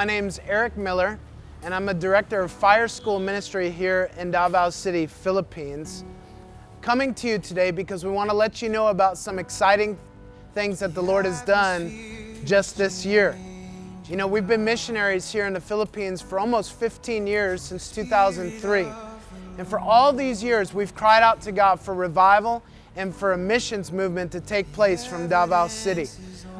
name's Eric Miller, and I'm a director of Fire School Ministry here in Davao City, Philippines. Coming to you today because we want to let you know about some exciting things that the Lord has done just this year. You know, we've been missionaries here in the Philippines for almost 15 years, since 2003. And for all these years, we've cried out to God for revival and for a missions movement to take place from Davao City.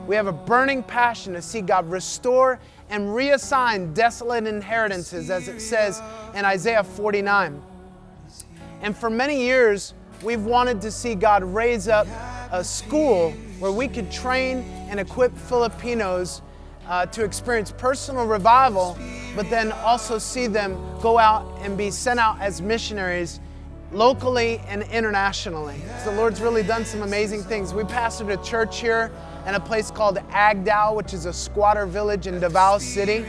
We have a burning passion to see God restore and reassign desolate inheritances, as it says in Isaiah 49. And for many years, we've wanted to see God raise up a school where we could train and equip Filipinos to experience personal revival, but then also see them go out and be sent out as missionaries locally and internationally. So the Lord's really done some amazing things. We pastored a church here in a place called Agdao, which is a squatter village in Davao City.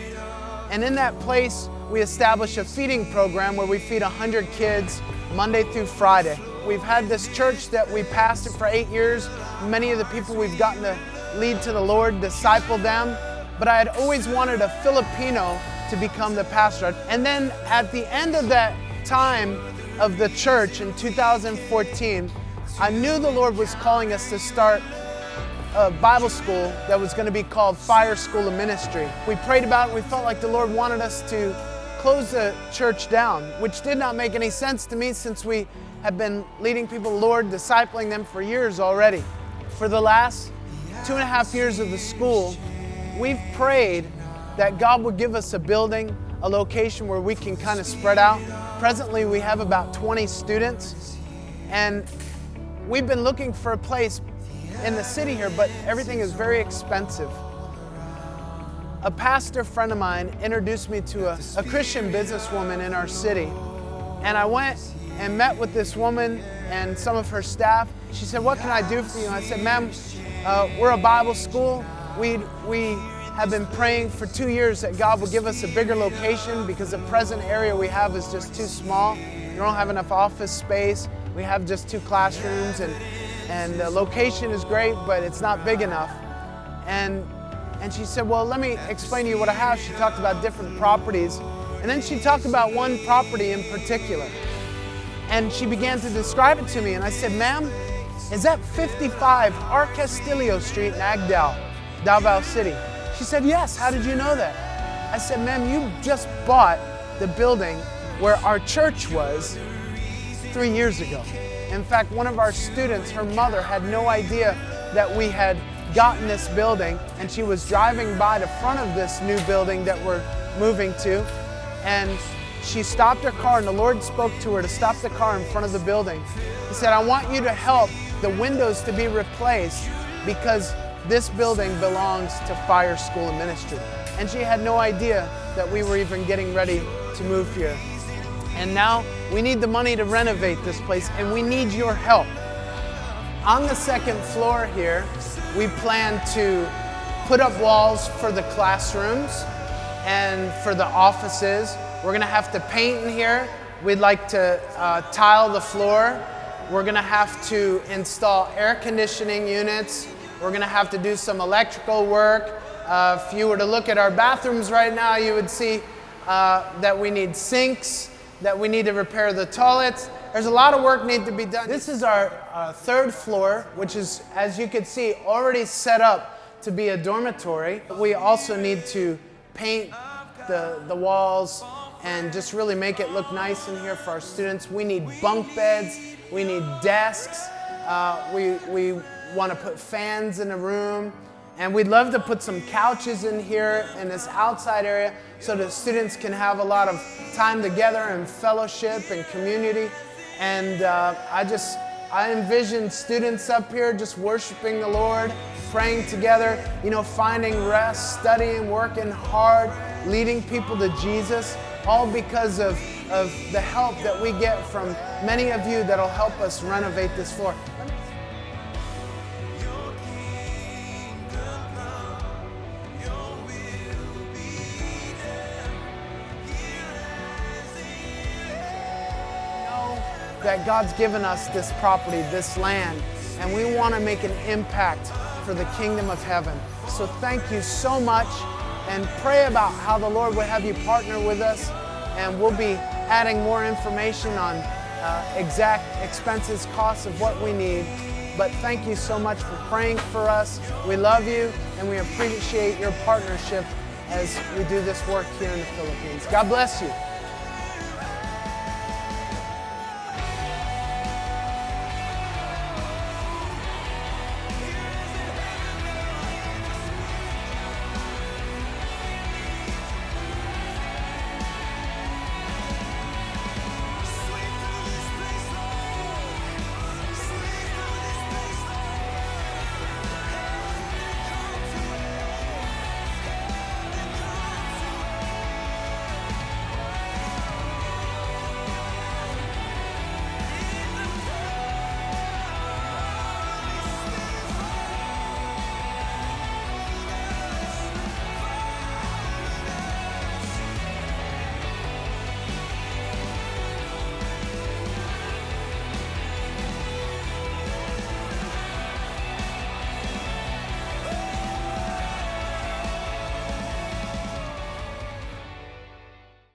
And in that place, we established a feeding program where we feed 100 kids Monday through Friday. We've had this church that we pastored for 8 years. Many of the people we've gotten to lead to the Lord, disciple them. But I had always wanted a Filipino to become the pastor. And then at the end of that time of the church in 2014, I knew the Lord was calling us to start a Bible school that was going to be called Fire School of Ministry. We prayed about it. We felt like the Lord wanted us to close the church down, which did not make any sense to me since we have been leading people to the Lord, discipling them for years already. For the last 2.5 years of the school, we've prayed that God would give us a building, a location where we can kind of spread out. Presently, we have about 20 students, and we've been looking for a place in the city here, but everything is very expensive. A pastor friend of mine introduced me to a Christian businesswoman in our city, and I went and met with this woman and some of her staff. She said, "What can I do for you?" And I said, "Ma'am, we're a Bible school. We have been praying for 2 years that God will give us a bigger location because the present area we have is just too small. We don't have enough office space. We have just 2 classrooms, and the location is great, but it's not big enough." And she said, "Well, let me explain to you what I have." She talked about different properties, and then she talked about one property in particular. And she began to describe it to me, and I said, "Ma'am, is that 55 Arcastillo Street in Agdao, Davao City?" She said, "Yes, how did you know that?" I said, "Ma'am, you just bought the building where our church was 3 years ago. In fact, one of our students, her mother, had no idea that we had gotten this building, and she was driving by the front of this new building that we're moving to, and she stopped her car, and the Lord spoke to her to stop the car in front of the building. He said, "I want you to help the windows to be replaced because this building belongs to Fire School of Ministry." And she had no idea that we were even getting ready to move here. And now we need the money to renovate this place, and we need your help. On the second floor here, we plan to put up walls for the classrooms and for the offices. We're gonna have to paint in here. We'd like to tile the floor. We're gonna have to install air conditioning units. We're gonna have to do some electrical work. If you were to look at our bathrooms right now, you would see that we need sinks, that we need to repair the toilets. There's a lot of work need to be done. This is our third floor, which is, as you can see, already set up to be a dormitory. We also need to paint the walls and just really make it look nice in here for our students. We need bunk beds, we need desks, we want to put fans in the room, and we'd love to put some couches in here in this outside area so that students can have a lot of time together and fellowship and community. And I envision students up here just worshiping the Lord, praying together, you know, finding rest, studying, working hard, leading people to Jesus, all because of the help that we get from many of you that'll help us renovate this floor. That God's given us this property, this land, and we want to make an impact for the kingdom of heaven. So thank you so much. and pray about how the Lord would have you partner with us. And we'll be adding more information on exact expenses, costs of what we need. But thank you so much for praying for us. We love you, and we appreciate your partnership as we do this work here in the Philippines. God bless you.